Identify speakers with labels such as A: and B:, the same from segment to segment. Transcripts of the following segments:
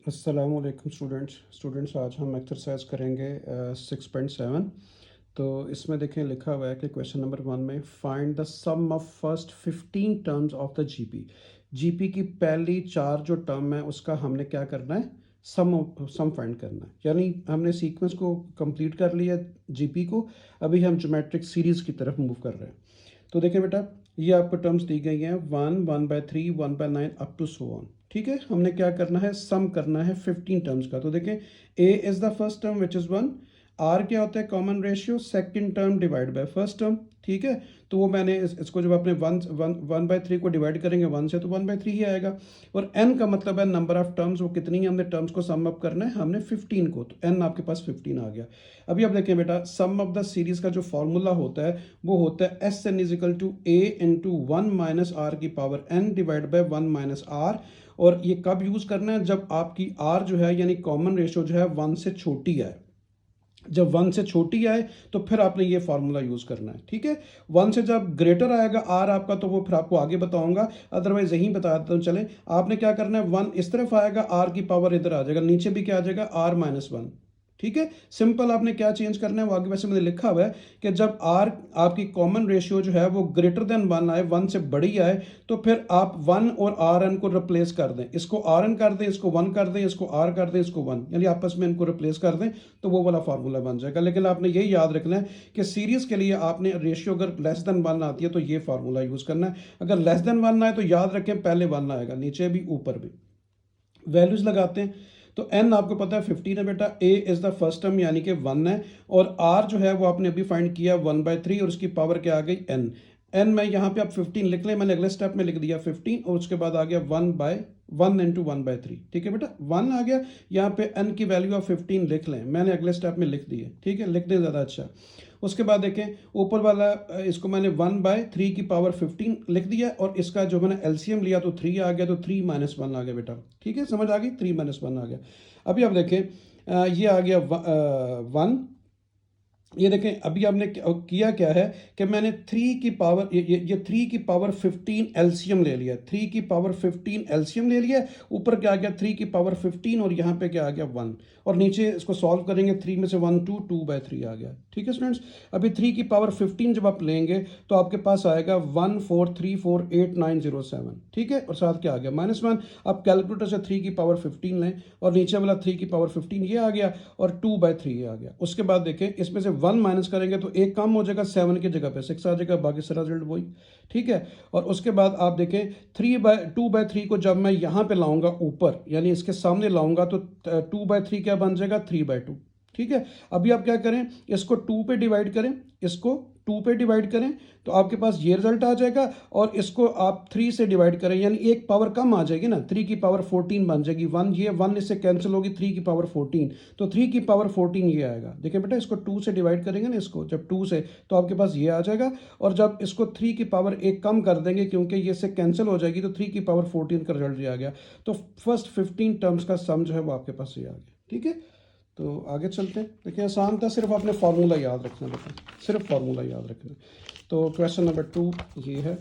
A: अस्सलाम वालेकुम स्टूडेंट्स आज हम एक्सरसाइज करेंगे 6.7। तो इसमें देखें लिखा हुआ है कि क्वेश्चन नंबर 1 में find the sum of first 15 terms of the GP की पहली 4 जो टर्म है उसका हमने क्या करना है, सम फाइंड करना है। यानी हमने सीक्वेंस को कंप्लीट कर लिया जीपी को, अभी हम ज्योमेट्रिक सीरीज़ की तरफ मूव कर रहे हैं। तो देखें बेटा, ये आपको टर्म्स दी गई हैं 1/3 1/9 अप टू सो ऑन। ठीक है, हमने क्या करना है, सम करना है 15 टर्म्स का। तो देखें, A is the first term which is 1। R क्या होता है, common ratio, second term divide by first term. ठीक है, तो वो मैंने इसको जब अपने 1/3 को डिवाइड करेंगे 1 से तो 1/3 ही आएगा। और एन का मतलब है नंबर ऑफ टर्म्स, वो कितनी है, हमने टर्म्स को सम अप करना है, हमने 15 को, तो एन आपके पास 15 आ गया। अभी आप देखें बेटा, सम ऑफ द सीरीज़ का जो फॉर्मूला होता है वो होता है s n is equal to a into 1 - r की power N divide by 1 - r. और ये कब यूज़ करना है, जब आपकी आर जो है यानी कॉमन रेशो जो है 1 से छोटी है। जब 1 से छोटी आए तो फिर आपने ये फार्मूला यूज़ करना है। ठीक है, 1 से जब ग्रेटर आएगा आर आपका, तो वो फिर आपको आगे बताऊंगा, अदरवाइज यहीं बता देता हूँ। चलें, आपने क्या करना है, 1 इस तरफ आएगा, आर की पावर इधर आ जाएगा, नीचे भी क्या आ जाएगा, R - 1। ठीक है, सिंपल आपने क्या चेंज करना है वो आगे वैसे मैंने लिखा हुआ है कि जब आर आपकी कॉमन रेशियो जो है वो ग्रेटर देन 1 आए, 1 से बड़ी आए, तो फिर आप 1 और आर एन को रिप्लेस कर दें। इसको आर एन कर दें, इसको 1 कर दें, इसको आर कर दें, इसको 1, यानी आपस में इनको रिप्लेस कर दें, तो वो वाला फार्मूला बन जाएगा। लेकिन आपने यही याद रखना है कि सीरीज के लिए आपने रेशियो अगर लेस देन 1 आती है तो ये फार्मूला यूज़ करना है। अगर लेस देन 1 आए तो याद रखें पहले 1 आएगा, नीचे भी ऊपर भी। वैल्यूज लगाते हैं, तो एन आपको पता है 15 है बेटा, ए इज़ द फर्स्ट टर्म यानी कि 1 है, और आर जो है वो आपने अभी फाइंड किया 1/3 और उसकी पावर क्या आ गई, एन। एन में यहाँ पे आप 15 लिख लें, मैंने अगले स्टेप में लिख दिया 15, और उसके बाद आ गया 1/1 इंटू 1/3। ठीक है बेटा, 1 आ गया, यहाँ पे एन की वैल्यू आप 15 लिख लें, मैंने अगले स्टेप में लिख दी है। ठीक है, लिख दें ज़्यादा अच्छा। उसके बाद देखें, ऊपर वाला इसको मैंने 1/3 की पावर 15 लिख दिया, और इसका जो मैंने एलसीएम लिया तो 3 आ गया, तो 3 - 1 आ गया बेटा। ठीक है, समझ आ गई, 3 - 1 आ गया। अभी आप देखें, ये आ गया 1। ये देखें, अभी आपने किया क्या है कि मैंने 3 की पावर ये 3 की पावर 15 एलसीएम ले लिया, 3 की पावर 15 एलसीएम ले लिया। ऊपर क्या आ गया, 3 की पावर 15, और यहाँ पे क्या आ गया 1, और नीचे इसको सॉल्व करेंगे, 3 में से 1 2/3 आ गया। ठीक है स्टूडेंट्स, अभी 3 की पावर 15 जब आप लेंगे तो आपके पास आएगा 14348 907। ठीक है, और साथ क्या आ गया, -1। आप कैलकुलेटर से 3 की पावर 15 लें, और नीचे वाला 3 की पावर 15 ये आ गया, और 2/3 ये आ गया। उसके बाद देखें, इसमें से 1 माइनस करेंगे तो एक कम हो जाएगा, 7 की जगह पे 6 आ जाएगा, बाकी सारा रिजल्ट वही। ठीक है, और उसके बाद आप देखें 2/3 को जब मैं यहाँ पे लाऊंगा ऊपर, यानी इसके सामने लाऊंगा, तो 2/3 क्या बन जाएगा, 3/2। ठीक है, अभी आप क्या करें, इसको 2 पे डिवाइड करें, इसको 2 पे डिवाइड करें, तो आपके पास ये रिजल्ट आ जाएगा। और इसको आप 3 से डिवाइड करें, यानी एक पावर कम आ जाएगी ना, 3 की पावर 14 बन जाएगी। 1 ये 1 इससे कैंसिल होगी, 3 की पावर 14, तो 3 की पावर 14 ये आएगा। देखिए बेटा, इसको 2 से डिवाइड करेंगे ना, इसको जब 2 से, तो आपके पास ये आ जाएगा। और जब इसको 3 की पावर एक कम कर देंगे, क्योंकि ये से कैंसिल हो जाएगी, तो 3 की पावर 14 का रिजल्ट ये आ गया। तो फर्स्ट 15 टर्म्स का सम जो है वो आपके पास ये आ गया। ठीक है, तो आगे चलते हैं। देखिए, आसान था, सिर्फ आपने फार्मूला याद रखना बेटा, सिर्फ फार्मूला याद रखना। तो क्वेश्चन नंबर 2 ये है।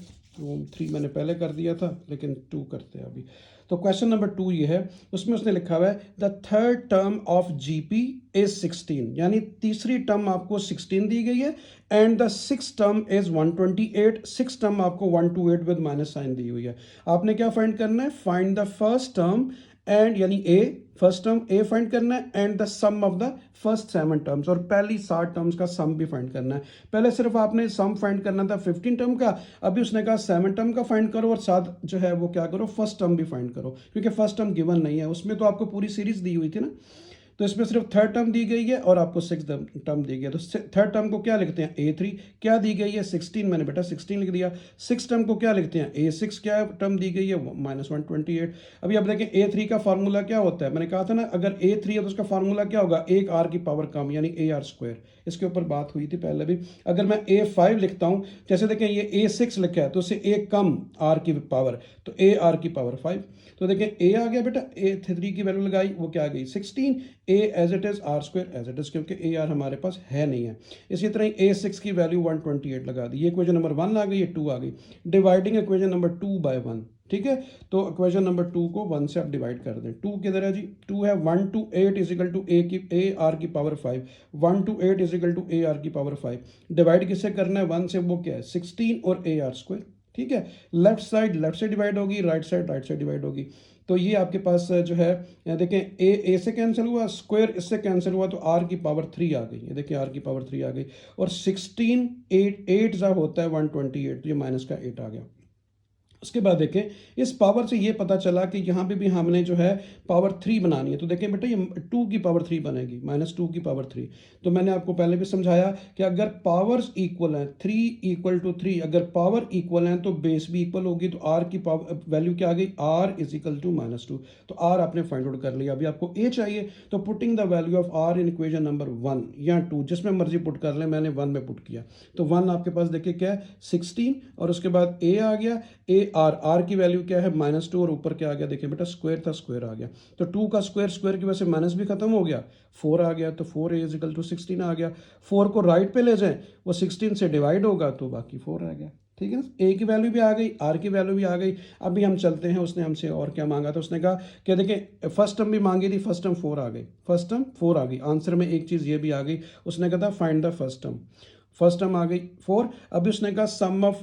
A: 3 मैंने पहले कर दिया था, लेकिन 2 करते हैं अभी। तो क्वेश्चन नंबर 2 ये है, उसमें उसने लिखा हुआ है the third term of GP is 16, यानी तीसरी टर्म आपको 16 दी गई है, and the six term is 128। Six term आपको 128 विद माइनस साइन दी हुई है। आपने क्या फाइंड करना है, find the first term and, यानी A, first term A find करना है, and the sum of the first 7 terms, और पहली 7 टर्म्स का सम भी फाइंड करना है। पहले सिर्फ आपने सम फाइंड करना था 15 टर्म का, अभी उसने कहा 7 टर्म का फाइंड करो, और साथ जो है वो क्या करो, फर्स्ट टर्म भी फाइंड करो, क्योंकि फर्स्ट टर्म गिवन नहीं है, उसमें तो आपको पूरी सीरीज दी हुई थी ना। तो इसमें सिर्फ थर्ड टर्म दी गई है और आपको सिक्स टर्म दी गई है। तो थर्ड टर्म को क्या लिखते हैं, A3। क्या दी गई है, 16, मैंने बेटा 16 लिख दिया। सिक्स टर्म को क्या लिखते हैं, A6। क्या टर्म दी गई है, -128। अभी आप देखें, A3 का फार्मूला क्या होता है, मैंने कहा था ना, अगर A3 है तो उसका फार्मूला क्या होगा, एक आर की पावर कम, यानी AR²। इसके ऊपर बात हुई थी पहले भी। अगर मैं A5 लिखता हूँ, जैसे देखें ये A6 लिखा है, तो उससे एक कम आर की पावर, तो AR की पावर 5। तो देखें, A आ गया बेटा, A3 की वैल्यू लगाई, वो क्या आ गई 16, a as it is, r square as it is, क्योंकि ए आर हमारे पास है नहीं है। इसी तरह A6 की वैल्यू 128 लगा दी। ये इक्वेशन नंबर 1 आ गई, ये 2 आ गई। डिवाइडिंग इक्वेशन नंबर 2 बाय 1, ठीक है। तो इक्वेशन नंबर 2 को 1 से आप डिवाइड कर दें। 2 किधर है जी? 2 है 1 to 8 is equal to a r की power 5, 1 to 8 is equal to a r की पावर 5। डिवाइड किससे करना है? 1 से, वो क्या है? 16 और ए आर स्क्वायर, ठीक है। लेफ्ट साइड लेफ्ट से डिवाइड होगी, राइट साइड राइट से डिवाइड होगी। तो ये आपके पास जो है, देखें ए से कैंसिल हुआ, स्क्वायर इससे कैंसिल हुआ, तो आर की पावर 3 आ गई। ये देखिए आर की पावर 3 आ गई। और 16 8 जा होता है 128, तो ये माइनस का 8 आ गया। उसके बाद देखें इस पावर से ये पता चला कि यहाँ पे भी हमने जो है पावर 3 बनानी है। तो देखें बेटा ये 2 की पावर 3 बनेगी, -2 की पावर 3। तो मैंने आपको पहले भी समझाया कि अगर पावर्स इक्वल हैं, 3 इक्वल टू 3, अगर पावर इक्वल हैं तो बेस भी इक्वल होगी। तो आर की पावर वैल्यू क्या आ गई? R is equal to -2। तो आर आपने फाइंड आउट कर लिया। अभी आपको ए चाहिए, तो putting the value of R in equation number 1 या 2, जिसमें मर्जी पुट कर लें, मैंने 1 में पुट किया। तो 1 आपके पास देखिए क्या है? 16, और उसके बाद ए आ गया, ए आर की वैल्यू क्या है? -2, और ऊपर क्या आ गया? देखिए बेटा स्क्वायर था, स्क्वायर आ गया। तो 2 का स्क्वायर, स्क्वायर की वजह से माइनस भी खत्म हो गया, 4 आ गया। तो 4 इज इक्वल टू 16 आ गया। 4 को राइट पे ले जाएं, वो 16 से डिवाइड होगा, तो बाकी 4 आ गया, ठीक है ना। ए की वैल्यू भी आ गई, आर की वैल्यू भी आ गई। अभी हम चलते हैं, उसने हमसे और क्या मांगा था? उसने कहा कि देखिए फर्स्ट टर्म भी मांगी थी, फर्स्ट टर्म 4 आ गई, फर्स्ट टर्म 4 आ गई। आंसर में एक चीज़ ये भी आ गई, उसने कहा था find the first term. First term आ गई 4। अभी उसने कहा सम ऑफ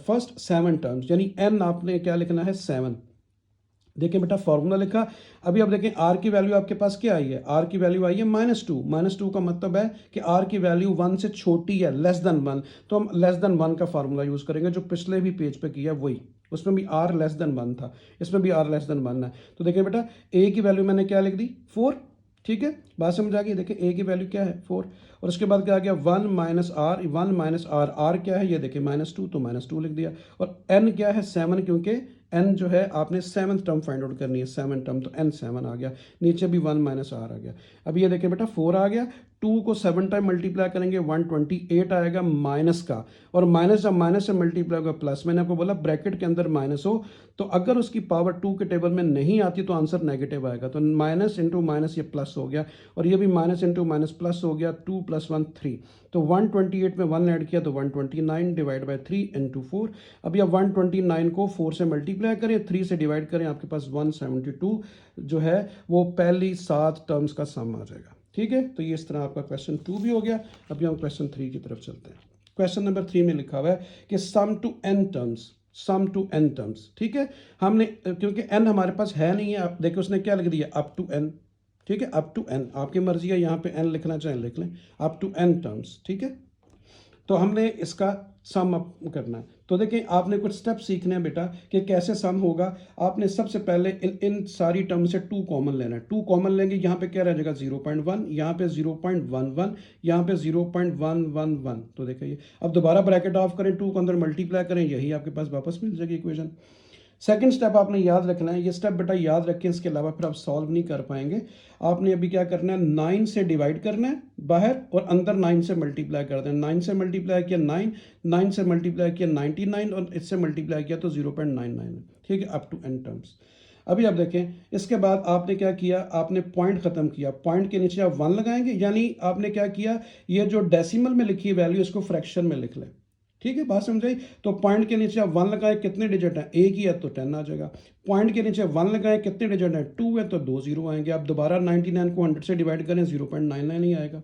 A: फर्स्ट 7 टर्म्स, यानी एन आपने क्या लिखना है? 7। देखिए बेटा फॉर्मूला लिखा। अभी आप देखें आर की वैल्यू आपके पास क्या आई है? आर की वैल्यू आई है -2। -2 का मतलब है कि आर की वैल्यू 1 से छोटी है, लेस देन 1। तो हम लेस देन 1 का फार्मूला यूज़ करेंगे, जो पिछले भी पेज पे किया वही। उसमें भी आर लेस देन 1 था, इसमें भी आर लेस देन 1 है। तो देखिए बेटा ए की वैल्यू मैंने क्या लिख दी? 4, ठीक है। बात समझ आ गई? देखिए ए की वैल्यू क्या है? 4। और उसके बाद क्या आ गया? 1 minus R, 1 minus R, R क्या है? ये देखिए -2, तो -2 लिख दिया। और एन क्या है? 7, क्योंकि एन जो है आपने 7th टर्म फाइंड आउट करनी है, 7 टर्म, तो एन 7 आ गया। नीचे भी 1 माइनस आर आ गया। अब ये देखिए बेटा 4 आ गया। 2 को 7 टाइम मल्टीप्लाई करेंगे, 128 आएगा माइनस का। और माइनस जब माइनस से मल्टीप्लाई होगा प्लस, मैंने आपको बोला ब्रैकेट के अंदर माइनस हो, तो अगर उसकी पावर 2 के टेबल में नहीं आती तो आंसर नेगेटिव आएगा। तो माइनस इंटू माइनस ये प्लस हो गया, और ये भी माइनस इंटू माइनस प्लस हो गया। 2 + 1 3। तो 128 में 1 ऐड किया तो 129 डिवाइड बाई 3 इंटू 4। अभी आप 129 को 4 से मल्टीप्लाई करें, 3 से डिवाइड करें, आपके पास 172 जो है वो पहली 7 टर्म्स का सम आ जाएगा, ठीक है। तो ये इस तरह आपका क्वेश्चन 2 भी हो गया। अभी हम क्वेश्चन 3 की तरफ चलते हैं। क्वेश्चन नंबर 3 में लिखा हुआ है कि sum to n terms, sum to n terms, ठीक है। हमने क्योंकि n हमारे पास है नहीं है, आप देखिए उसने क्या लिख दिया? अप टू n, ठीक है। अप टू n आपकी मर्जी है, यहाँ पे n लिखना चाहें लिख लें, अप टू n टर्म्स, ठीक है। तो हमने इसका सम अप करना है। तो देखिए आपने कुछ स्टेप सीखने हैं बेटा कि कैसे सम होगा। आपने सबसे पहले इन सारी टर्म से 2 कॉमन लेना है। 2 कॉमन लेंगे, यहाँ पे क्या रह जाएगा? 0.1, यहाँ पे 0.11, यहाँ पे 0.111। तो देखिए अब दोबारा ब्रैकेट ऑफ करें, 2 को अंदर मल्टीप्लाई करें, यही आपके पास वापस मिल जाएगी इक्वेशन। सेकंड स्टेप आपने याद रखना है, ये स्टेप बेटा याद रखें, इसके अलावा फिर आप सॉल्व नहीं कर पाएंगे। आपने अभी क्या करना है? 9 से डिवाइड करना है बाहर, और अंदर 9 से मल्टीप्लाई कर देना। 9 से मल्टीप्लाई किया 9, 9 से मल्टीप्लाई किया 99, और इससे मल्टीप्लाई किया तो 0.99, ठीक है, अप टू n टर्म्स। अभी आप देखें इसके बाद आपने क्या किया? आपने पॉइंट खत्म किया, पॉइंट के नीचे आप 1 लगाएंगे, यानी आपने क्या किया? ये जो डेसिमल में लिखी वैल्यू इसको फ्रैक्शन में लिख लें, ठीक है। बात समझाई? तो पॉइंट के नीचे आप 1 लगाए, कितने डिजिट हैं? एक ही है तो 10 आ जाएगा। पॉइंट के नीचे 1 लगाए, कितने डिजिट हैं? 2 है तो 2 0 आएंगे। आप दोबारा 99 को 100 से डिवाइड करें, 0.99 ही आएगा।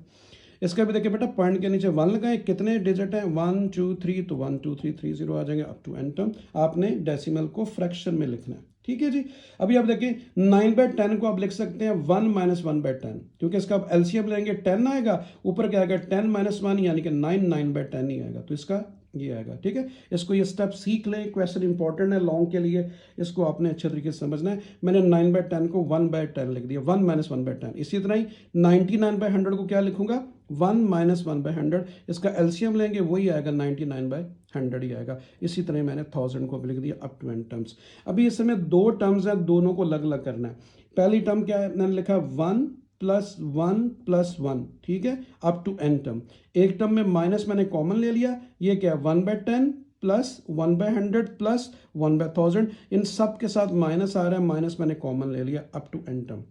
A: इसका भी देखिए बेटा पॉइंट के नीचे 1 लगाए, कितने डिजिट हैं? 1 2 3, तो 1 2 3 3 0 आ जाएंगे अप टू n टर्म। आपने डेसिमल को फ्रैक्शन में लिखना है, ठीक है जी। अभी आप देखिए 9/10 को आप लिख सकते हैं 1 - 1/10, क्योंकि इसका आप एलसीएम लेंगे 10 आएगा, ऊपर क्या आएगा? 10 - 1, यानी कि 9/10 ही आएगा। तो इसका ये आएगा, ठीक है। इसको ये स्टेप सीख लें, क्वेश्चन इंपॉर्टेंट है लॉन्ग के लिए, इसको आपने अच्छे तरीके से समझना है। मैंने 9/10 को 1/10 लिख दिया, 1 - 1/10। इसी तरह ही 99/100 को क्या लिखूंगा? 1 - 1/100। इसका एलसीएम लेंगे, वही आएगा 99/100 ही आएगा। इसी तरह मैंने 1000 को भी लिख दिया अप टू n टर्म्स। अभी इस समय 2 टर्म्स हैं, दोनों को अलग अलग करना है। पहली टर्म क्या है? मैंने लिखा 1 + 1 + 1, ठीक है, अप टू n टर्म। एक टर्म में माइनस मैंने कॉमन ले लिया, ये क्या है? 1/10 + 1/100 + 1/1000। इन सब के साथ माइनस आ रहा है, माइनस मैंने कॉमन ले लिया अप टू n टर्म।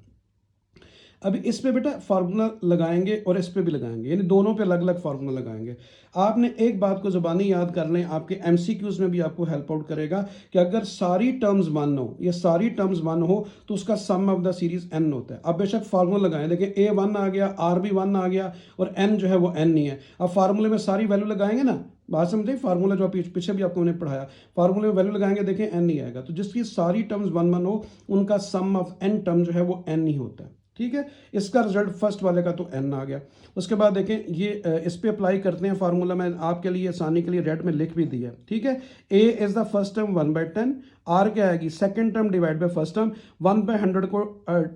A: अभी इस पे बेटा फार्मूला लगाएंगे और इस पे भी लगाएंगे, यानी दोनों पे अलग अलग फार्मूला लगाएंगे। आपने एक बात को ज़बानी याद कर लें, आपके एमसीक्यूज में भी आपको हेल्प आउट करेगा कि अगर सारी टर्म्स वन हो, ये सारी टर्म्स वन हो, तो उसका सम ऑफ द सीरीज एन होता है। अब बेशक फार्मूला लगाएं, देखें ए वन आ गया, आर भी वन आ गया, और एन जो है वो एन नहीं है। अब फार्मूले में सारी वैल्यू लगाएंगे ना, बात समझे, फार्मूला जो पीछे भी आपको मैंने पढ़ाया, फार्मूले में वैल्यू लगाएंगे, देखें एन नहीं आएगा, तो जिसकी सारी टर्म्स वन वन हो उनका सम ऑफ एन टर्म जो है वो एन ही होता है। ठीक है, इसका रिजल्ट फर्स्ट वाले का तो एन आ गया। उसके बाद देखें ये इस पे अप्लाई करते हैं फार्मूला, मैं आपके लिए आसानी के लिए रेड में लिख भी दिया है। ठीक है, a is the first term 1/10, r क्या आएगी second term divide by first term, 1/100 को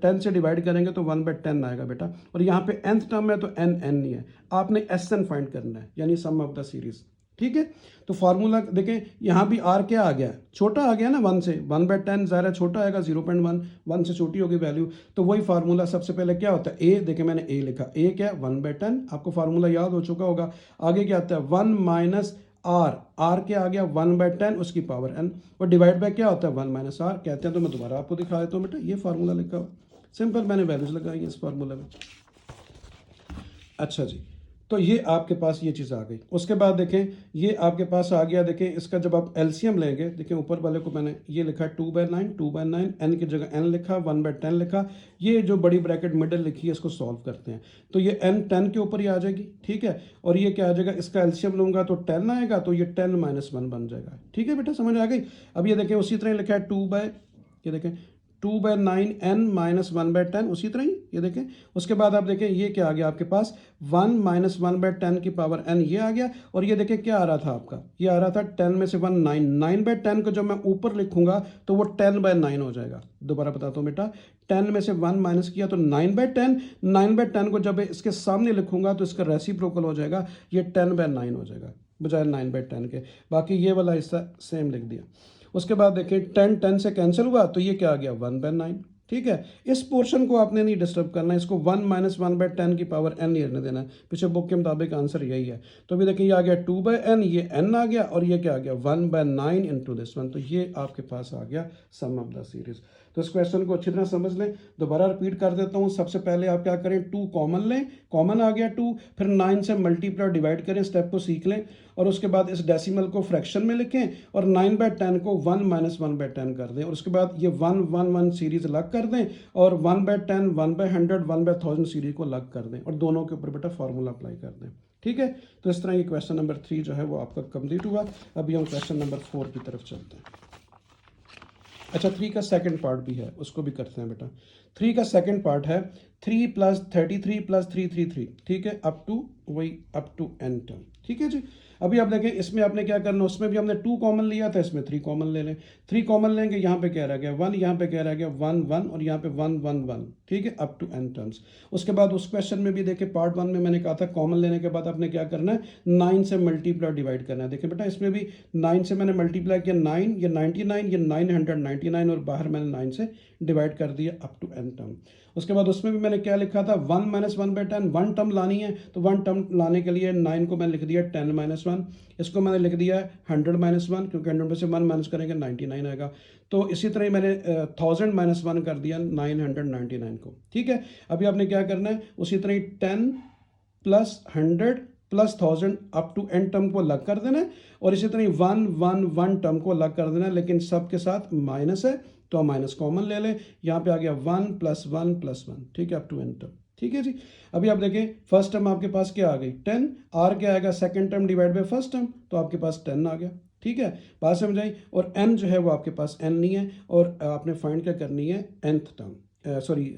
A: 10 से डिवाइड करेंगे तो 1/10 आएगा बेटा, और यहाँ पे nth टर्म है तो एन एन नहीं है, आपने एस एन फाइंड करना है, यानी सम ऑफ द सीरीज। ठीक है, तो फार्मूला देखें यहाँ भी आर क्या आ गया, छोटा आ गया ना 1 से, 1/10 ज़ाहिर छोटा आएगा, 0.1, 1 से छोटी होगी वैल्यू, तो वही फार्मूला सबसे पहले क्या होता है, ए, देखें मैंने ए लिखा, ए क्या 1/10, आपको फार्मूला याद हो चुका होगा। आगे क्या आता है 1 माइनस आर, आर क्या आ गया 1/10 उसकी पावर एन, और डिवाइड बाय क्या होता है 1 माइनस आर कहते हैं। तो मैं दोबारा आपको दिखा देता हूँ बेटा, ये फार्मूला लिखा हुआ सिंपल, मैंने वैल्यूज लगाई है इस फार्मूला में। अच्छा जी, तो ये आपके पास ये चीज़ आ गई। उसके बाद देखें ये आपके पास आ गया, देखें इसका जब आप एलसीएम लेंगे, देखें ऊपर वाले को मैंने ये लिखा 2/9, 2/9, एन की जगह एन लिखा, 1/10 लिखा, ये जो बड़ी ब्रैकेट मिडल लिखी है इसको सॉल्व करते हैं, तो ये एन 10 के ऊपर ही आ जाएगी। ठीक है, और ये क्या आ जाएगा, इसका एलसीएम लूंगा तो 10 आएगा, तो ये 10 - 1 बन जाएगा। ठीक है बेटा, समझ आ गई। अब ये देखें उसी तरह लिखा है ये देखें 2/9 n - 1/10, उसी तरह ही ये देखें। उसके बाद आप देखें ये क्या आ गया आपके पास 1 - 1/10 की पावर n, ये आ गया, और ये देखें क्या आ रहा था आपका, ये आ रहा था 10 में से 1 9, 9/10 को जब मैं ऊपर लिखूंगा तो वो 10/9 हो जाएगा। दोबारा बताता हूँ बेटा, 10 में से 1 माइनस किया तो 9/10, 9/10 को जब इसके सामने लिखूंगा तो इसका रेसिप्रोकल हो जाएगा, ये 10/9 हो जाएगा बजाय 9/10 के। बाकी ये वाला हिस्सा सेम लिख दिया। उसके बाद देखें 10 10 से कैंसिल हुआ तो ये क्या आ गया 1/9। ठीक है, इस पोर्शन को आपने नहीं डिस्टर्ब करना है, इसको 1 - 1/10 की पावर n नहीं रहने देना है, पीछे बुक के मुताबिक आंसर यही है। तो अभी देखिए ये आ गया 2/n, ये n आ गया, और ये क्या आ गया 1/9 इंटू दिस वन, तो ये आपके पास आ गया सम ऑफ द सीरीज। तो इस क्वेश्चन को अच्छी तरह समझ लें, दोबारा रिपीट कर देता हूँ। सबसे पहले आप क्या करें, 2 कॉमन लें, कॉमन आ गया 2, फिर 9 से मल्टीप्लाई डिवाइड करें, स्टेप को सीख लें, और उसके बाद इस डेसिमल को फ्रैक्शन में लिखें, और 9/10 को 1 - 1/10 कर दें, और उसके बाद ये 1 1 1 सीरीज अलग कर दें, और 1/10 1/100 1/1000 सीरीज को अलग कर दें, और दोनों के ऊपर बेटा फार्मूला अप्लाई कर दें। ठीक है, तो इस तरह ये क्वेश्चन नंबर 3 जो है वो आपका कंप्लीट हुआ। अभी हम क्वेश्चन नंबर 4 की तरफ चलते हैं। अच्छा, 3 का सेकंड पार्ट भी है, उसको भी करते हैं बेटा। 3 का सेकंड पार्ट है 3 + 33 + 333। ठीक है, अप टू n टर्म। ठीक है जी, अभी आप देखें इसमें आपने क्या करना, उसमें भी हमने 2 कॉमन लिया था, इसमें 3 कॉमन ले लें। 3 कॉमन लेंगे, यहाँ पे क्या रह गया 1, यहाँ पे क्या रह गया 1 1, और यहाँ पे 1 1 1। ठीक है, अप टू n टर्म्स। उसके बाद उस क्वेश्चन में भी देखिए पार्ट 1 में मैंने कहा था कॉमन लेने के बाद आपने क्या करना है 9 से मल्टीप्लाई डिवाइड करना है। देखिए बेटा इसमें भी 9 से मैंने मल्टीप्लाई किया 9, ये 99, ये 999, और बाहर मैंने 9 से डिवाइड कर दिया अप टू n टर्म। उसके बाद उसमें भी मैंने क्या लिखा था 1 - 1/10, 1 टर्म लानी है, तो 1 टर्म लाने के लिए 9 को मैंने लिख दिया 10 - 1, इसको मैंने लिख दिया 100 - 1, क्योंकि 100 में से 1 माइनस करेंगे 99 आएगा। तो इसी तरह ही मैंने 1000 - 1 कर दिया 999 को। ठीक है, अभी आपने क्या करना है, उसी तरह ही 10 + 100 + 1000 अप टू n टर्म को अलग कर देना है, और इसी तरह 1 1 1 टर्म को अलग कर देना है, लेकिन सब के साथ माइनस है तो हम माइनस कॉमन ले लें। यहाँ पे आ गया 1 + 1 + 1। ठीक है, अप टू n टर्म। ठीक है जी, अभी आप देखें फर्स्ट टर्म आपके पास क्या आ गई 10, आर क्या आएगा second term divide by first term, तो आपके पास 10 आ गया। ठीक है, बात समझ आई। और n जो है वो आपके पास n नहीं है, और आपने फाइंड क्या करनी है nth term, sorry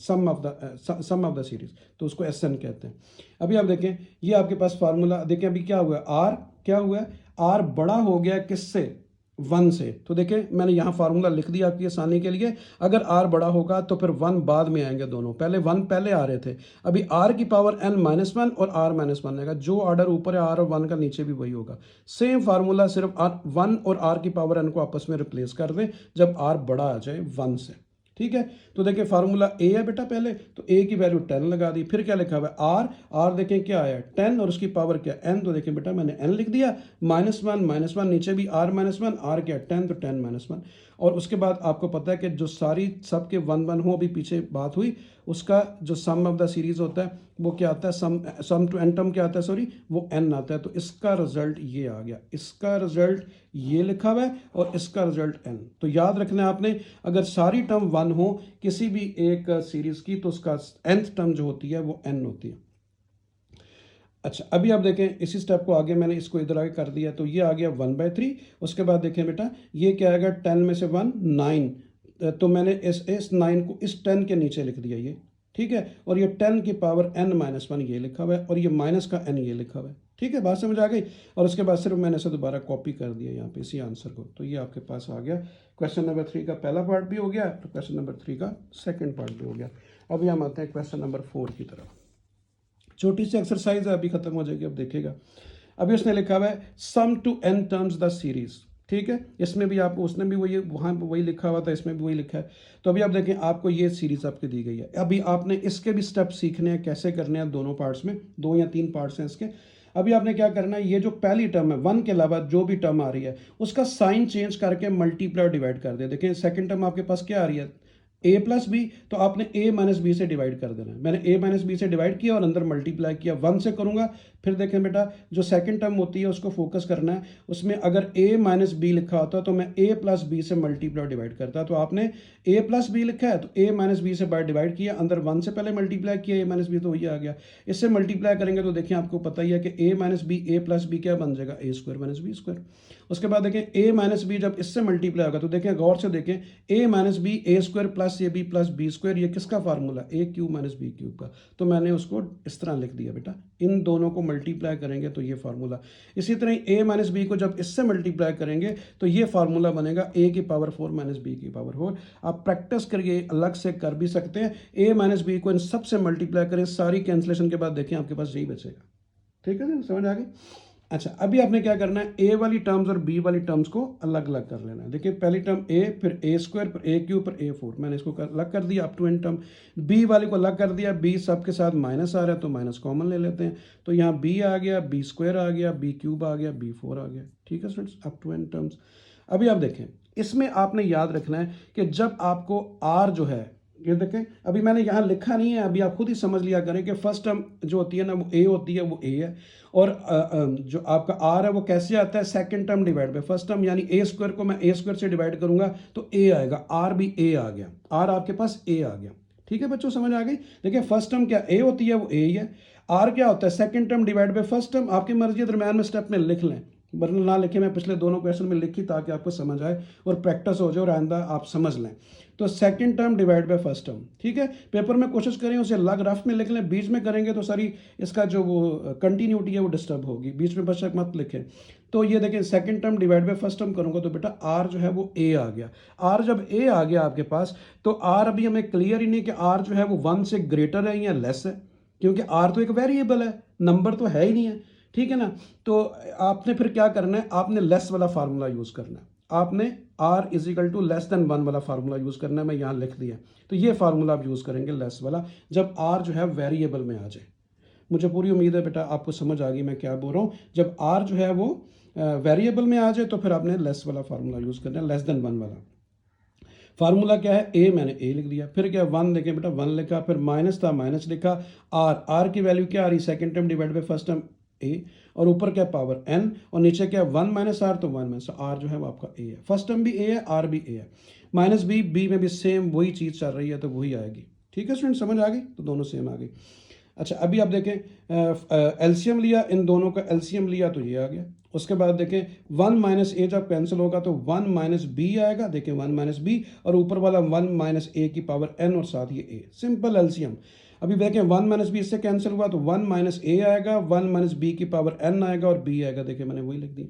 A: sum of the series, तो उसको एस एन कहते हैं। अभी आप देखें ये आपके पास फार्मूला देखें, अभी क्या हुआ आर, क्या हुआ आर बड़ा हो गया किससे 1 से, तो देखें मैंने यहाँ फार्मूला लिख दिया आपकी आसानी के लिए। अगर r बड़ा होगा तो फिर 1 बाद में आएंगे दोनों, पहले 1 पहले आ रहे थे, अभी r की पावर n - 1 और r - 1 आएगा, जो ऑर्डर ऊपर है r और 1 का नीचे भी वही होगा। सेम फार्मूला, सिर्फ 1 और r की पावर n को आपस में रिप्लेस कर दें जब r बड़ा आ जाए 1 से। ठीक है। तो देखिए फार्मूला ए है बेटा, पहले तो ए की वैल्यू 10 लगा दी, फिर क्या लिखा हुआ है आर, आर देखें क्या आया 10 और उसकी पावर क्या एन, तो देखें बेटा मैंने एन लिख दिया, -1 नीचे भी आर -1, आर क्या 10 तो 10 -1। और उसके बाद आपको पता है कि जो सारी सब के 1 1 हो, अभी पीछे बात हुई, उसका जो सम ऑफ द सीरीज होता है वो क्या आता है, सम टू एन टर्म क्या आता है, सॉरी वो एन आता है। तो इसका रिजल्ट ये आ गया, इसका रिजल्ट ये लिखा हुआ है और इसका रिजल्ट एन। तो याद रखना है आपने, अगर सारी टर्म 1 हो किसी भी एक सीरीज की तो उसका nth टर्म जो होती है वो n होती है। अच्छा अभी आप देखें इसी स्टेप को आगे मैंने इसको इधर आगे कर दिया, तो ये आ गया 1/3। उसके बाद देखें बेटा ये क्या आएगा, 10 में से 1 9, तो मैंने इस 9 को इस 10 के नीचे लिख दिया ये, ठीक है। और ये 10 की पावर n-1 ये लिखा हुआ है और ये माइनस का n ये लिखा हुआ है, ठीक है, बात समझ आ गई। और उसके बाद सिर्फ मैंने इसे दोबारा कॉपी कर दिया यहाँ पे इसी आंसर को, तो ये आपके पास आ गया। क्वेश्चन नंबर 3 का पहला पार्ट भी हो गया, तो क्वेश्चन नंबर 3 का सेकंड पार्ट भी हो गया। अभी हम आते हैं क्वेश्चन नंबर 4 की तरफ। छोटी सी एक्सरसाइज है, अभी खत्म हो जाएगी, अब देखिएगा। अभी उसने लिखा हुआ है sum to n terms the series, ठीक है। इसमें भी आप, उसने भी वही वहाँ वही लिखा हुआ था, इसमें भी वही लिखा है। तो अभी आप देखें आपको ये सीरीज आपकी दी गई है, अभी आपने इसके भी स्टेप सीखने हैं कैसे करने हैं, दोनों पार्ट्स में 2 या 3 पार्ट्स हैं इसके। अभी आपने क्या करना है, ये जो पहली टर्म है 1 के अलावा जो भी टर्म आ रही है उसका साइन चेंज करके मल्टीप्लाई डिवाइड कर दे। देखें सेकंड टर्म आपके पास क्या आ रही है, a प्लस बी, तो आपने a माइनस बी से डिवाइड कर देना है। मैंने a माइनस बी से डिवाइड किया और अंदर मल्टीप्लाई किया, 1 से करूंगा। फिर देखें बेटा जो सेकंड टर्म होती है उसको फोकस करना है, उसमें अगर a माइनस बी लिखा होता तो मैं a प्लस बी से मल्टीप्लाई डिवाइड करता। तो आपने a प्लस बी लिखा है तो a माइनस बी से बाय डिवाइड किया, अंदर 1 से पहले मल्टीप्लाई किया, a माइनस बी तो वही आ गया। इससे मल्टीप्लाई करेंगे तो देखिए आपको पता ही है कि a minus B a plus B क्या बन जाएगा, a square minus B square. उसके बाद देखें a माइनस बी जब इससे मल्टीप्लाई होगा तो देखें गौर से देखें a minus B a square plus A B plus B square, ये किसका formula, a cube minus B cube का। तो मैंने उसको इस तरह लिख दिया बेटा, इन दोनों को मल्टीप्लाई करेंगे तो ये फार्मूला। इसी तरह a माइनस बी को जब इससे मल्टीप्लाई करेंगे तो ये फार्मूला बनेगा a की पावर 4 माइनस बी की पावर 4। आप प्रैक्टिस करिए, अलग से कर भी सकते हैं, a माइनस बी को इन सब से मल्टीप्लाई करें, सारी कैंसिलेशन के बाद देखें आपके पास यही बचेगा, ठीक है ना, समझ आ गई। अच्छा अभी आपने क्या करना है, ए वाली टर्म्स और बी वाली टर्म्स को अलग अलग कर लेना है। देखिए पहली टर्म ए, फिर ए स्क्वायर, फिर ए क्यूब, फिर ए 4, मैंने इसको अलग कर दिया up to N term. B वाली को अलग कर दिया, बी सब के साथ माइनस आ रहा है तो माइनस कॉमन ले लेते हैं, तो यहाँ बी आ गया, बी स्क्वायर आ गया, बी क्यूब आ गया, बी 4 आ गया, ठीक है students, up to N terms. अभी आप देखें इसमें आपने याद रखना है कि जब आपको आर जो है, ये देखें अभी मैंने यहाँ लिखा नहीं है, अभी आप खुद ही समझ लिया करें कि फर्स्ट टर्म जो होती है ना वो ए होती है, वो ए है। और जो आपका आर है वो कैसे आता है, second term divide by first term, यानी ए स्क्वायर को मैं ए स्क्वायर से डिवाइड करूंगा तो ए आएगा, आर भी ए आ गया, आर आपके पास ए आ गया, ठीक है बच्चों, समझ आ गई। देखिए फर्स्ट टर्म क्या ए होती है, वो ए ही है। आर क्या होता है, second term divide by first term. आपकी मर्जी है दरम्यान में स्टेप में लिख लें, वरना ना लिखे, मैं पिछले दोनों क्वेश्चन में लिखी ताकि आपको समझ आए और प्रैक्टिस हो जाए और आइंदा आप समझ लें। तो second term divide by first term, ठीक है। पेपर में कोशिश करें उसे अलग रफ में लिख लें, बीच में करेंगे तो सारी इसका जो वो कंटिन्यूटी है वो डिस्टर्ब होगी, बीच में बशक मत लिखें। तो ये देखें second term divide by first term करूंगा तो बेटा आर जो है वो ए आ गया। आर जब ए आ गया आपके पास तो आर अभी हमें क्लियर ही नहीं कि आर जो है वो 1 से ग्रेटर है या लेस है, क्योंकि आर तो एक वेरिएबल है, नंबर तो है ही नहीं है, ठीक है ना। तो आपने फिर क्या करना है, आपने लेस वाला फार्मूला यूज करना है, आपने R is equal to less than 1 वाला फार्मूला यूज करना है, मैं यहाँ लिख दिया। तो ये फार्मूला आप यूज करेंगे लेस वाला, जब आर जो है वेरिएबल में आ जाए। मुझे पूरी उम्मीद है बेटा आपको समझ आ गई मैं क्या बोल रहा हूँ। जब आर जो है वो वेरिएबल में आ जाए तो फिर आपने लेस वाला फार्मूला यूज करना है, लेस देन 1 वाला। फार्मूला क्या है, ए, मैंने ए लिख दिया, फिर क्या 1 देखें बेटा 1 लिखा, फिर माइनस था माइनस लिखा, आर, आर की वैल्यू क्या आ रही, second term divide by first term a, और ऊपर क्या पावर एन, और नीचे क्या 1 माइनस आर, तो 1 माइनस आर जो है वो आपका ए है। फर्स्ट टर्म भी ए है, आर भी ए है, माइनस बी, बी में भी सेम वही चीज़ चल रही है तो वही आएगी, ठीक है स्टूडेंट, समझ आ गई, तो दोनों सेम आ गई। अच्छा अभी आप देखें एलसीएम लिया, इन दोनों का एलसीएम लिया तो ये आ गया। उसके बाद देखें 1 माइनस ए जब कैंसिल होगा तो 1 माइनस बी आएगा, देखें 1 माइनस बी, और ऊपर वाला 1 माइनस ए की पावर एन और साथ ये ए, सिंपल एलसीएम। अभी देखें 1 माइनस बी इससे कैंसिल हुआ तो 1 माइनस ए आएगा, 1 माइनस बी की पावर एन आएगा और बी आएगा, देखें मैंने वही लिख दी,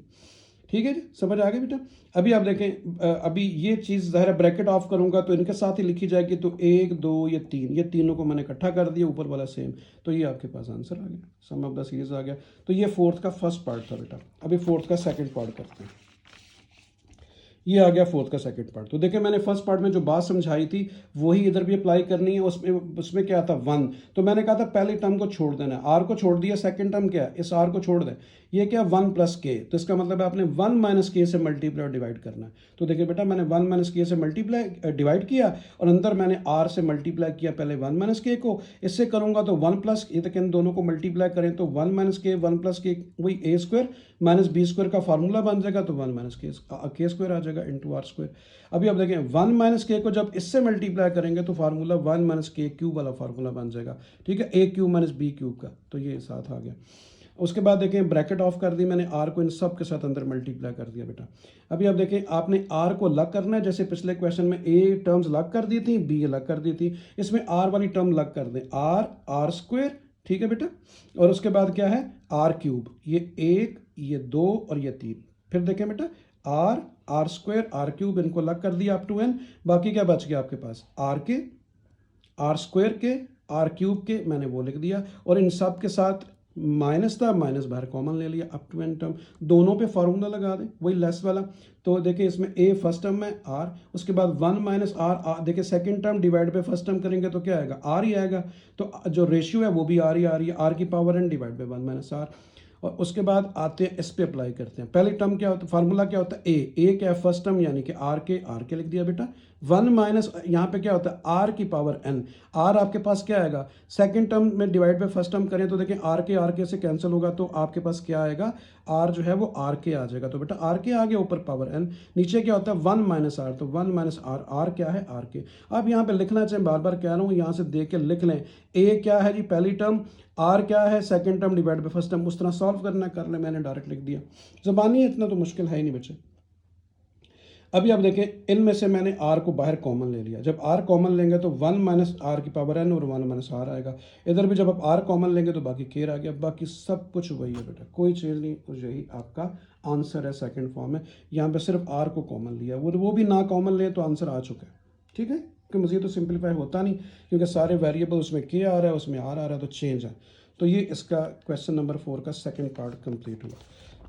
A: ठीक है जी, समझ आ गई बेटा। अभी आप देखें अभी ये चीज़ ज़ाहिर ब्रैकेट ऑफ करूंगा तो इनके साथ ही लिखी जाएगी, तो 1 2 ये 3, ये तीनों को मैंने इकट्ठा कर दिया, ऊपर वाला सेम, तो ये आपके पास आंसर आ गया, सम ऑफ द सीरीज आ गया। तो ये फोर्थ का फर्स्ट पार्ट था बेटा। अभी फोर्थ का सेकंड पार्ट करते हैं। ये आ गया फोर्थ का सेकंड पार्ट। तो देखिए मैंने फर्स्ट पार्ट में जो बात समझाई थी वही इधर भी अप्लाई करनी है। उसमें क्या था 1, तो मैंने कहा था पहले टर्म को छोड़ देना है, आर को छोड़ दिया, सेकंड टर्म क्या है, इस आर को छोड़ दें, ये क्या 1 प्लस के, तो इसका मतलब है आपने 1 माइनस के से मल्टीप्लाई और डिवाइड करना है। तो देखिए बेटा मैंने 1 माइनस के से मल्टीप्लाई डिवाइड किया और अंदर मैंने आर से मल्टीप्लाई किया पहले 1 माइनस के को, इससे करूंगा तो 1 प्लस, ये तक इन दोनों को मल्टीप्लाई करें तो 1 माइनस के 1 प्लस के वही ए स्क्वायर माइनस बी स्क्वायर का फार्मूला बन जाएगा, तो 1 माइनस के स्क्वायर आ जाएगा इंटू आर स्क्वायर। अभी आप देखें 1 माइनस के को जब इससे मल्टीप्लाई करेंगे तो फार्मूला 1 माइनस के क्यूब वाला फार्मूला बन जाएगा, ठीक है, ए क्यूब माइनस बी क्यूब का, तो ये साथ आ गया। उसके बाद देखें ब्रैकेट ऑफ कर दी मैंने, आर को इन सब के साथ अंदर मल्टीप्लाई कर दिया बेटा। अभी आप देखें आपने आर को अलग करना है, जैसे पिछले क्वेश्चन में ए टर्म्स अलग कर दी थी, बी अलग कर दी थी, इसमें आर वाली टर्म अलग कर दें, आर स्क्वायर, ठीक है बेटा, और उसके बाद क्या है आर क्यूब, ये 1 ये 2 और ये 3। फिर देखें बेटा आर स्क्वायर आर क्यूब, इनको अलग कर दिया अप टू एन, बाकी क्या बच गया आपके पास आर के, आर स्क्वायर के, आर क्यूब के, मैंने वो लिख दिया, और इन सब के साथ माइनस था, माइनस बाहर कॉमन ले लिया, अप टू एन टर्म, दोनों पे फार्मूला लगा दें वही लेस वाला। तो देखिए इसमें ए फर्स्ट टर्म में आर, उसके बाद 1 माइनस आर, देखिए second term divide by first term करेंगे तो क्या आएगा आर ही आएगा, तो जो रेशियो है वो भी आर ही आ रही है, आर की power N divide by 1 minus R. और उसके बाद आते हैं इस पे अप्लाई करते हैं, पहली टर्म क्या होता है, फार्मूला क्या होता है ए क्या है फर्स्ट टर्म यानी कि आर के लिख दिया बेटा, 1 माइनस यहाँ पे क्या होता है आर की पावर एन, आर आपके पास क्या आएगा सेकंड टर्म में डिवाइड बाय फर्स्ट टर्म करें तो देखें आर के से कैंसिल होगा, तो आपके पास क्या आएगा आर जो है वो आर के आ जाएगा, तो बेटा आर के आ गया, ऊपर पावर एन, नीचे क्या होता है 1 माइनस आर, तो 1 माइनस आर, आर क्या है आर के। अब यहाँ पे लिखना चाहिए, बार बार कह रहा हूँ, यहाँ से देख के लिख लें, ए क्या है जी पहली टर्म, आर क्या है second term divide by first term, उस तरह सॉल्व करना कर ले, मैंने डायरेक्ट लिख दिया, ज़बानी है, इतना तो मुश्किल है ही नहीं बच्चे। अभी आप देखें इनमें से मैंने आर को बाहर कॉमन ले लिया, जब आर कॉमन लेंगे तो 1 माइनस आर की पावर एन और 1 माइनस आर आएगा, इधर भी जब आप आर कॉमन लेंगे तो बाकी केयर आ गया, बाकी सब कुछ वही है बेटा, कोई चीज़ नहीं, और यही आपका आंसर है सेकंड फॉर्म में। यहाँ पे सिर्फ आर को कॉमन लिया, वो भी ना कॉमन ले तो आंसर आ चुका है, ठीक है, क्योंकि मज़ीद तो सिंपलीफाई होता नहीं, क्योंकि सारे वेरिएबल उसमें के आ रहा है उसमें आर आ रहा है, तो चेंज है। तो ये इसका क्वेश्चन नंबर 4 का सेकंड पार्ट कंप्लीट हुआ।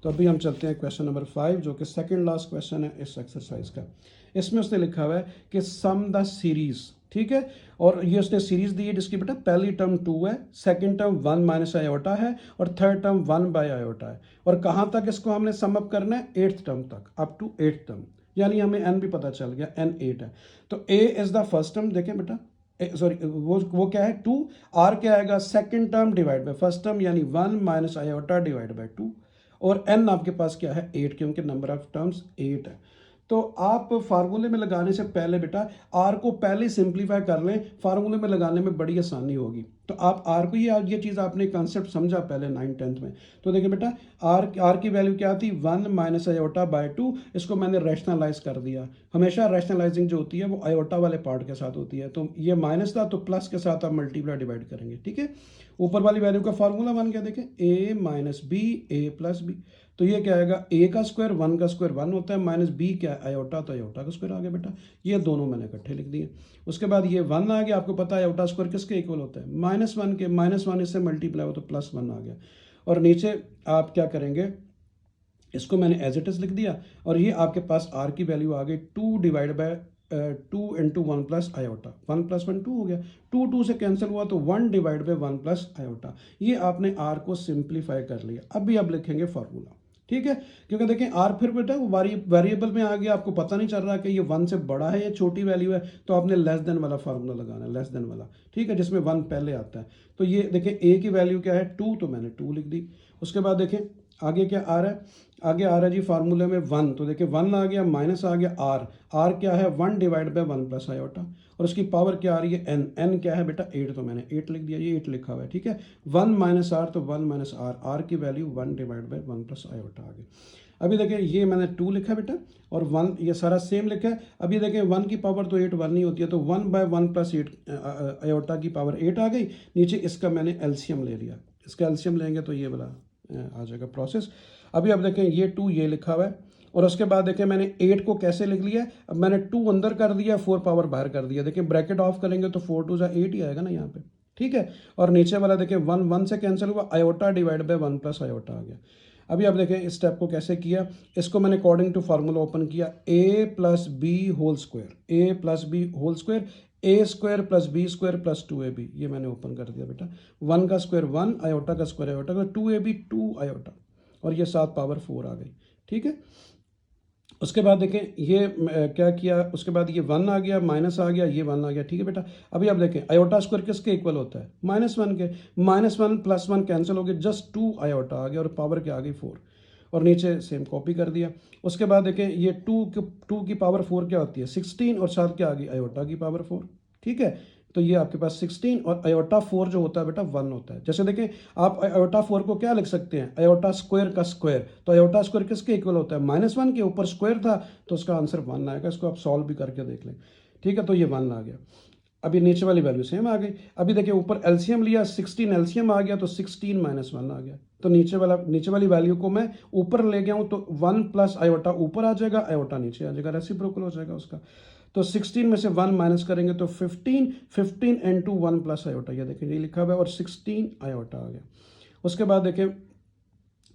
A: तो अभी हम चलते हैं क्वेश्चन नंबर 5 जो कि सेकंड लास्ट क्वेश्चन है इस एक्सरसाइज का। इसमें उसने लिखा हुआ है कि सम द सीरीज, ठीक है, और ये उसने सीरीज दी है जिसकी बेटा पहली टर्म 2 है, सेकंड टर्म 1 माइनस आयोटा है और थर्ड टर्म 1 बाय आयोटा है, और कहाँ तक इसको हमने सम अप करना है 8th टर्म तक, अप टू 8th टर्म, यानी हमें एन भी पता चल गया, एन 8 है। तो ए इज द फर्स्ट टर्म, देखें बेटा सॉरी वो क्या है 2, आर क्या आएगा second term divide by first term यानी 1 माइनस आयोटा डिवाइड बाय 2, और एन आपके पास क्या है 8, क्योंकि नंबर ऑफ टर्म्स 8 है। तो आप फार्मूले में लगाने से पहले बेटा आर को पहले सिंप्लीफाई कर लें, फार्मूले में लगाने में बड़ी आसानी होगी। तो आप आर को ये चीज़ आपने कंसेप्ट समझा पहले 9th-10th में। तो देखिए बेटा आर की वैल्यू क्या थी 1 माइनस आयोटा बाय 2, इसको मैंने रैशनलाइज कर दिया। हमेशा रैशनलाइजिंग जो होती है वो आयोटा वाले पार्ट के साथ होती है, तो ये माइनस था तो प्लस के साथ आप मल्टीप्लाई डिवाइड करेंगे, ठीक है। ऊपर वाली वैल्यू का फार्मूला बन गया, देखें ए माइनस बी ए प्लस बी, तो ये क्या आएगा ए का स्क्वायर 1 का स्क्वायर 1 होता है, माइनस बी क्या है आयोटा, तो आयोटा का स्क्वायर आ गया बेटा, ये दोनों मैंने इकट्ठे लिख दिए। उसके बाद ये 1 आ गया, आपको पता है आयोटा स्क्वायर किसके इक्वल होता है -1 के, -1 इससे मल्टीप्लाई हो तो +1 आ गया। और नीचे आप क्या करेंगे, इसको मैंने एज इट इज लिख दिया, और ये आपके पास आर की वैल्यू आ गई 2 divide by 2 into 1 plus iota, 1 + 1 2 हो गया, 2 से कैंसिल हुआ तो 1 डिवाइड बाय 1 प्लस आयोटा। ये आपने आर को सिंप्लीफाई कर लिया। अभी आप लिखेंगे फार्मूला, ठीक है, क्योंकि देखें आर फिर बेटा वो वेरिएबल में आ गया, आपको पता नहीं चल रहा कि ये 1 से बड़ा है या छोटी वैल्यू है, तो आपने लेस देन वाला फार्मूला लगाना है, लेस देन वाला, ठीक है, जिसमें 1 पहले आता है। तो ये देखें ए की वैल्यू क्या है 2, तो मैंने 2 लिख दी। उसके बाद देखें आगे क्या आ रहा है, आगे आ रहा है जी फार्मूले में 1, तो देखिए 1 आ गया, माइनस आ गया आर क्या है 1 डिवाइड बाय 1 प्लस आयोटा, और उसकी पावर क्या आ रही है एन क्या है बेटा 8, तो मैंने 8 लिख दिया, ये 8 लिखा हुआ है, ठीक है। 1 माइनस आर तो 1 माइनस आर की value 1 divide by 1 plus iota आ गई। अभी देखें ये मैंने 2 लिखा है बेटा, और 1 ये सारा सेम लिखा है। अभी देखें 1 की पावर तो 8 1 नहीं होती है, तो 1 बाय 1 प्लस 8 आयोटा की पावर 8 आ गई। नीचे इसका मैंने एलसीएम ले लिया, इसका एलसीएम लेंगे तो ये वाला आ जाएगा प्रोसेस। अभी अब देखें ये 2 ये लिखा हुआ है, और उसके बाद देखें मैंने 8 को कैसे लिख लिया, अब मैंने 2 अंदर कर दिया, 4 पावर बाहर कर दिया। देखिए ब्रैकेट ऑफ करेंगे तो 4 2 8 ही आएगा ना यहाँ पे, ठीक है। और नीचे वाला देखें 1 1 से कैंसिल हुआ, iota divide by 1 plus iota आ गया। अभी आप देखें इस स्टेप को कैसे किया, इसको मैंने अकॉर्डिंग टू फार्मूला ओपन किया, a plus B whole square, A plus B whole square, A square plus B square plus 2ab, ये मैंने ओपन कर दिया बेटा। 1 का स्क्वायर 1, आयोटा का स्क्वायर आयोटा का, 2ab 2 आयोटा, और ये 7 पावर 4 आ गई, ठीक है। उसके बाद देखें ये क्या किया, उसके बाद ये 1 आ गया, माइनस आ गया, ये 1 आ गया, ठीक है बेटा। अभी आप देखें आयोटा स्क्वायर किसके इक्वल होता है, -1 के, -1 प्लस 1 कैंसिल हो गया, जस्ट 2 आयोटा आ गया और पावर क्या आ गई 4, और नीचे सेम कॉपी कर दिया। उसके बाद देखें ये 2 की पावर 4 क्या होती है 16, और साथ क्या आ गई आयोटा की पावर 4, ठीक है। तो ये आपके पास 16 और आयोटा 4 जो होता है बेटा 1 होता है। जैसे देखें आप आयोटा 4 को क्या लिख सकते हैं, आयोटा स्क्वायर का स्क्वायर, तो आयोटा स्क्वायर किसके इक्वल होता है, -1 के, ऊपर स्क्वायर था तो उसका आंसर 1 आएगा। इसको आप सॉल्व भी करके देख लें, ठीक है। तो ये 1 आ गया। अभी नीचे वाली वैल्यू सेम आ गई। अभी देखिए ऊपर एलसीएम लिया, 16 एलसीएम आ गया तो 16 - 1 आ गया। तो नीचे वाली वैल्यू को मैं ऊपर ले गया हूँ, तो 1 प्लस आयोटा ऊपर आ जाएगा, आयोटा नीचे आ जाएगा, रेसिप्रोकल हो जाएगा उसका। तो 16 में से 1 माइनस करेंगे तो 15 इंटू 1 प्लस आयोटा, ये देखिए ये लिखा हुआ है, और 16 आयोटा आ गया। उसके बाद देखें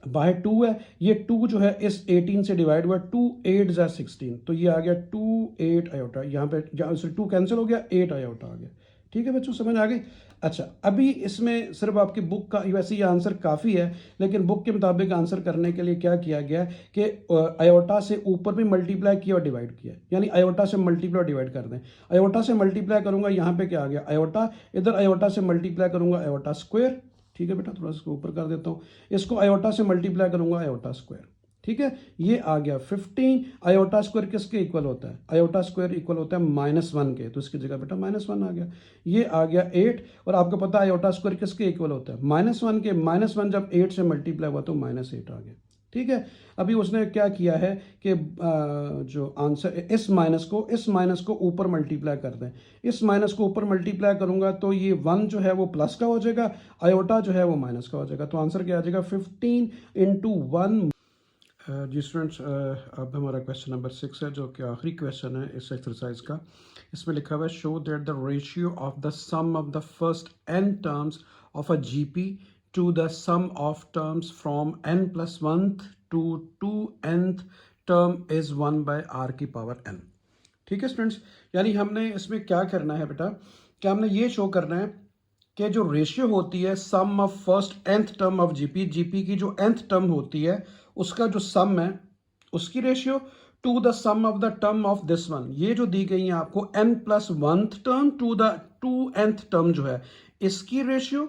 A: बाहर 2 है, ये 2 जो है इस 18 से डिवाइड हुआ, 2 8 ज़ा 16, तो ये आ गया 2 8 आयोटा, यहाँ पे 2 कैंसिल हो गया, 8 आयोटा आ गया, ठीक है बच्चों, समझ आ गई। अच्छा, अभी इसमें सिर्फ आपकी बुक का वैसे ये आंसर काफ़ी है, लेकिन बुक के मुताबिक आंसर करने के लिए क्या किया गया कि आयोटा से ऊपर भी मल्टीप्लाई किया और डिवाइड किया, यानी आयोटा से मल्टीप्लाई डिवाइड कर दें। आयोटा से मल्टीप्लाई करूंगा, यहाँ पे क्या आ गया आयोटा, इधर आयोटा से मल्टीप्लाई करूंगा आयोटा स्क्वायर, ठीक है बेटा, थोड़ा सा ऊपर कर देता हूँ। इसको आयोटा से मल्टीप्लाई करूंगा आयोटा स्क्वायर, ठीक है। ये आ गया 15। आयोटा स्क्वायर किसके इक्वल होता है, आयोटा स्क्वायर इक्वल होता है -1 के, तो इसकी जगह बेटा -1 आ गया। ये आ गया 8, और आपको पता है आयोटा स्क्वायर किसके इक्वल होता है, -1 के। -1 जब 8 से मल्टीप्लाई हुआ तो -8 आ गया, ठीक है। अभी उसने क्या किया है कि जो आंसर इस माइनस को ऊपर मल्टीप्लाई कर दें। इस माइनस को ऊपर मल्टीप्लाई करूंगा तो ये 1 जो है वो प्लस का हो जाएगा, आयोटा जो है वो माइनस का हो जाएगा। तो आंसर क्या आ जाएगा 15 इंटू 1। जी स्टूडेंट्स, अब हमारा क्वेश्चन नंबर 6 है, जो कि आखिरी क्वेश्चन है इस एक्सरसाइज का। इसमें लिखा हुआ है show that the ratio of the sum of the first n terms of a GP to the sum of terms from n+1 to 2nth term is 1/r की पावर n। ठीक है स्टूडेंट्स, यानी हमने इसमें क्या करना है बेटा, क्या हमने ये शो करना है कि जो रेशियो होती है sum of first nth term of GP की जो nth टर्म होती है उसका जो सम है उसकी ratio to the sum of the term of this one, ये जो दी गई है आपको n+1th term to the 2nth term जो है इसकी रेशियो,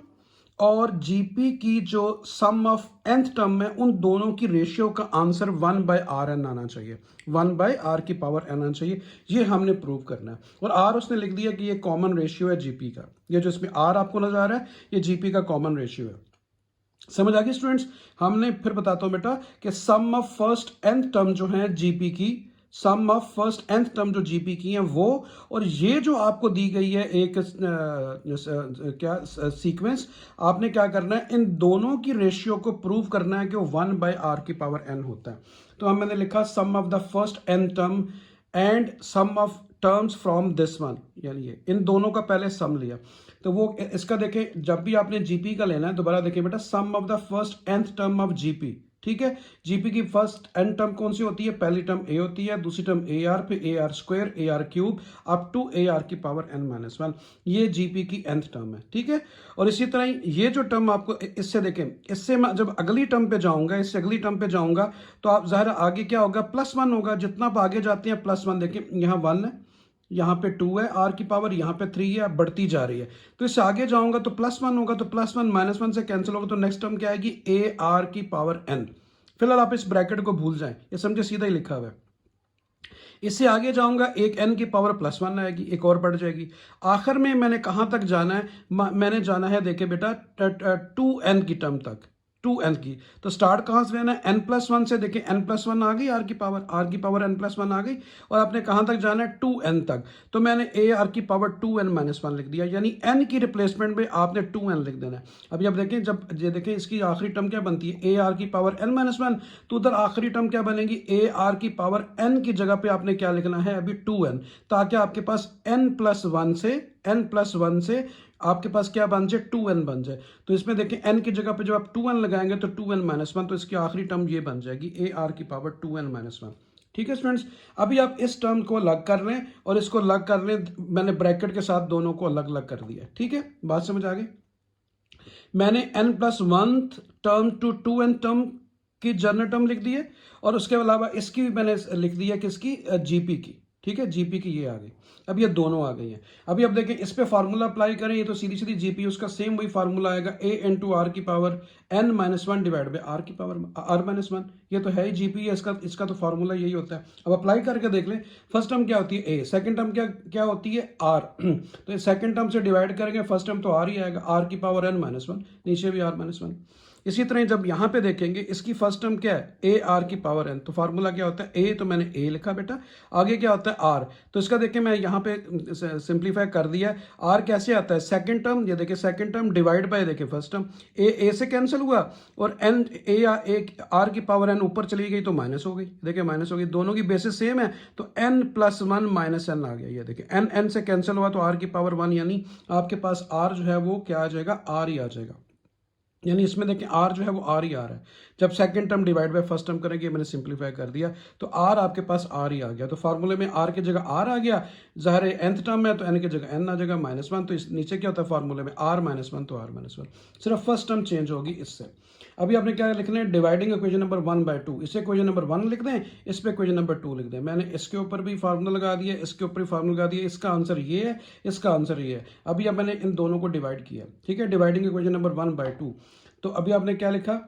A: और जीपी की जो सम ऑफ nth टर्म है उन दोनों की रेशियो का आंसर 1/rn आना चाहिए, 1/r की पावर n आना चाहिए। ये हमने प्रूव करना है। और r उसने लिख दिया कि ये कॉमन रेशियो है जीपी का, ये जो इसमें r आपको नजर आ रहा है ये जीपी का कॉमन रेशियो है। समझ आ गई स्टूडेंट्स। हमने फिर बताता हूं बेटा कि सम ऑफ फर्स्ट nth टर्म जो है जीपी की, सम ऑफ फर्स्ट nth टर्म जो जीपी की है वो, और ये जो आपको दी गई है एक क्या सीक्वेंस, आपने क्या करना है इन दोनों की रेशियो को प्रूव करना है कि वो 1/r की पावर n होता है। तो हम मैंने लिखा sum of the first n term and sum of terms from this one, यानी ये इन दोनों का पहले सम लिया। तो वो इसका देखें, जब भी आपने जीपी का लेना है दोबारा देखिए बेटा, sum of the first nth term of GP, ठीक है। जीपी की फर्स्ट n टर्म कौन सी होती है, पहली टर्म a होती है, दूसरी टर्म ar, फिर ar square, ar cube, up to ar की पावर n-1, ये जीपी की nth टर्म है, ठीक है। और इसी तरह ये जो टर्म आपको इससे देखें, इससे मैं जब अगली टर्म पे जाऊंगा, इससे अगली टर्म पे जाऊंगा तो आप ज़ाहिर आगे क्या होगा +1 होगा, जितना आप आगे जाते हैं +1, देखें यहाँ 1 है, यहाँ पे 2 है, r की पावर यहाँ पे 3 है, बढ़ती जा रही है। तो इससे आगे जाऊंगा तो +1 होगा, तो +1 -1 से कैंसिल होगा, तो नेक्स्ट टर्म क्या आएगी ar की पावर n। फिलहाल आप इस ब्रैकेट को भूल जाएं, ये समझे सीधा ही लिखा हुआ है। इससे आगे जाऊंगा एक n की पावर +1 आएगी, एक और बढ़ जाएगी। आखिर में मैंने कहां तक जाना है, मैंने जाना है देखिए बेटा 2n की टर्म तक, 2n की। तो स्टार्ट कहां से लेना है n+1 से, देखिए n+1 आ गई, r की पावर n+1 आ गई, और आपने कहां तक जाना है 2n तक। तो मैंने ar की पावर 2n-1 लिख दिया, यानी n की रिप्लेसमेंट में आपने 2n लिख देना है। अभी आप देखें, जब ये देखें इसकी आखिरी टर्म क्या बनती है ar की पावर n-1, तो उधर आखिरी टर्म क्या बनेगी ar की पावर n की जगह पे आपने क्या लिखना है अभी 2n, ताकि आपके पास n+1 से आपके पास क्या बन जाए 2n बन जाए। तो इसमें देखें n की जगह पे जब आप 2n लगाएंगे तो 2n माइनस वन, तो इसकी आखिरी टर्म ये बन जाएगी ए आर की पावर 2n माइनस वन। ठीक है स्टूडेंट्स, अभी आप इस टर्म को अलग कर लें और इसको अलग कर लें, मैंने ब्रैकेट के साथ दोनों को अलग अलग कर दिया। ठीक है, बात समझ आ गई। मैंने n+1 term to 2n term की जर्नल टर्म लिख दी है और उसके अलावा इसकी भी मैंने लिख दी है किसकी, जीपी की। ठीक है, जीपी की ये आ गई। अब ये दोनों आ गई हैं। अभी अब देखें इस पे फार्मूला अप्लाई करें, ये तो सीधी सीधी जीपी उसका सेम वही फार्मूला आएगा a इंटू आर की power n-1 divide by R की पावर r-1। ये तो है ही जीपी है, इसका तो फार्मूला यही होता है। अब अप्लाई करके देख लें, फर्स्ट टर्म क्या होती है a, सेकंड टर्म क्या क्या होती है r। तो सेकंड टर्म से डिवाइड करेंगे, फर्स्ट टर्म तो r ही आएगा, r की पावर n-1, नीचे भी r-1। इसी तरह जब यहाँ पे देखेंगे इसकी फर्स्ट टर्म क्या है, ए आर की पावर एन। तो फार्मूला क्या होता है, ए तो मैंने ए लिखा बेटा, आगे क्या होता है आर। तो इसका देखिए मैं यहाँ पे सिंप्लीफाई कर दिया। आर कैसे आता है, सेकंड टर्म, ये देखिए सेकंड टर्म डिवाइड बाय देखिए फर्स्ट टर्म, ए से कैंसिल हुआ और एन ए आर की पावर एन ऊपर चली गई तो माइनस हो गई। देखिए माइनस हो गई, दोनों की बेसिस सेम है तो n+1 माइनस एन आ गया। ये देखिए एन एन से कैंसिल हुआ तो आर की पावर 1, यानी आपके पास आर जो है वो क्या आ जाएगा, आर ही आ जाएगा। यानी इसमें देखिए आर जो है वो आर ही आर है। जब second term divide by first term करेंगे, मैंने सिंप्लीफाई कर दिया तो आर आपके पास आर ही आ गया। तो फार्मूले में आर की जगह आर आ गया, ज़ाहिर है nth टर्म है तो n की जगह n आ जाएगा -1। तो इस नीचे क्या होता है फार्मूले में r-1 तो r-1, सिर्फ फर्स्ट टर्म चेंज होगी इससे। अभी आपने क्या लिखना है, डिवाइडिंग इक्वेशन नंबर 1/2, इसे इक्वेशन नंबर 1 लिख दें, इस पे इक्वेशन नंबर 2 लिख दें। मैंने इसके ऊपर भी फार्मूला लगा दिया, इसके ऊपर भी फार्मूला लगा दिया, इसका आंसर ये है, इसका आंसर ये है। अभी अब मैंने इन दोनों को डिवाइड किया। ठीक है, डिवाइडिंग इक्वेशन नंबर 1/2। तो अभी आपने क्या लिखा,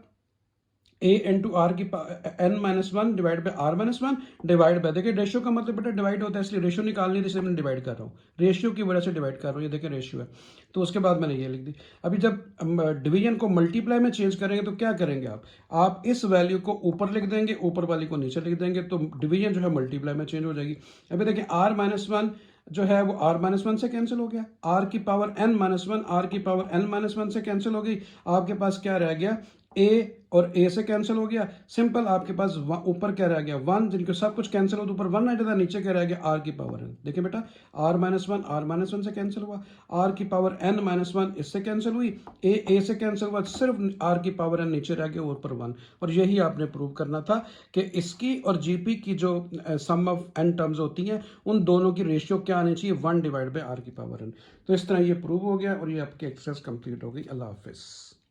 A: a इंटू आर की n-1 divide by r-1 divide by, देखिए रेशियो का मतलब बेटा डिवाइड होता है, इसलिए रेशियो निकालनी है, इसलिए मैं डिवाइड कर रहा हूँ, रेशियो की वजह से डिवाइड कर रहा हूँ। ये देखिए रेशियो है, तो उसके बाद मैंने ये लिख दी। अभी जब डिवीजन को मल्टीप्लाई में चेंज करेंगे तो क्या करेंगे आप इस वैल्यू को ऊपर लिख देंगे, ऊपर वाली को नीचे लिख देंगे, तो डिवीजन जो है मल्टीप्लाई में चेंज हो जाएगी। अभी देखिए r-1 जो है वो r-1 से कैंसिल हो गया, r की पावर n-1 r की पावर n-1 से कैंसिल हो गई। आपके पास क्या रह गया, a और a से कैंसिल हो गया। सिंपल आपके पास ऊपर क्या रह गया 1, जिनको सब कुछ कैंसिल हो तो ऊपर 1 आ जाता है, नीचे क्या रह गया r की पावर n। देखिए बेटा r-1 से कैंसिल हुआ, r की पावर n-1 इससे कैंसिल हुई, a से कैंसिल हुआ, सिर्फ r की पावर n नीचे रह गया, ऊपर 1। और यही आपने प्रूव करना था कि इसकी और जीपी की जो सम ऑफ n टर्म्स होती हैं उन दोनों की रेशियो क्या आनी चाहिए, 1 डिवाइड बाई r की पावर n। तो इस तरह ये प्रूव हो गया और ये आपकी एक्सरसाइज कंप्लीट हो गई। अल्लाह हाफिज़।